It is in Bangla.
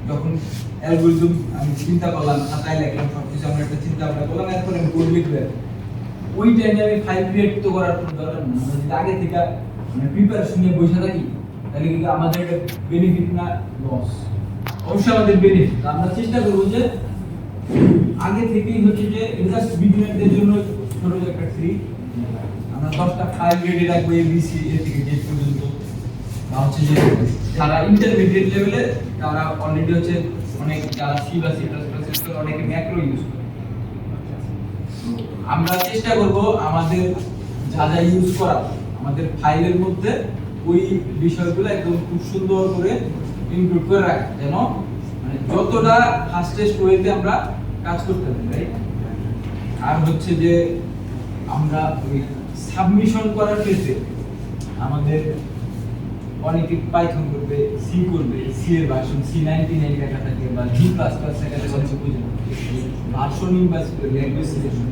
যখন অ্যালগরিদম আমি চিন্তা করলাম, খাতায় লিখলাম, সবকিছু আমরা একটা চিন্তা ভাবনা করলাম, এরপরে আমি কোড লিখবো। ওই টাইমে আমি ফাইল ক্রিয়েট তো করার কোনো দরকার নেই। আমরা যদি আগে থেকে মানে প্রিপারেশন নিয়ে বসে থাকি, তাহলে কিন্তু আমাদের এটা বেনিফিট না লস? অবশ্যই আমাদের বেনিফিট। আমরা চেষ্টা করবো যে আগে থেকেই হচ্ছে যে জাস্ট বিগিনারদের জন্য ছোট একটা ট্রি, আমরা 10টা ফাইল রেডি রাখবো, এবিসি এ থেকে জেড পর্যন্ত। বা হচ্ছে যে যারা ইন্টারমিডিয়েট লেভেলে, তারা অলরেডি হচ্ছে অনেক, যারা সি বা সি প্লাস প্লাস করে অনেকে ম্যাক্রো ইউজ করে। আমরা চেষ্টা করব আমাদের যা যা ইউজ করা আমাদের ফাইলের মধ্যে ওই বিষয়গুলো একদম খুব সুন্দর করে ইনক্লুড করে রাখা, যেন মানে যতটা ফাস্টেস্ট ওয়েতে আমরা কাজ করতে পারি, রাইট? আর হচ্ছে যে আমরা ওই সাবমিশন করার ক্ষেত্রে আমাদের অনেকে পাইথন করবে, সি করবে, সি এর ভার্সন C99 লেখা থাকে বা G++ লেখা থাকে, অনেকে বুঝে না ভার্সনিং বা ল্যাঙ্গুয়েজ সিলেকশন।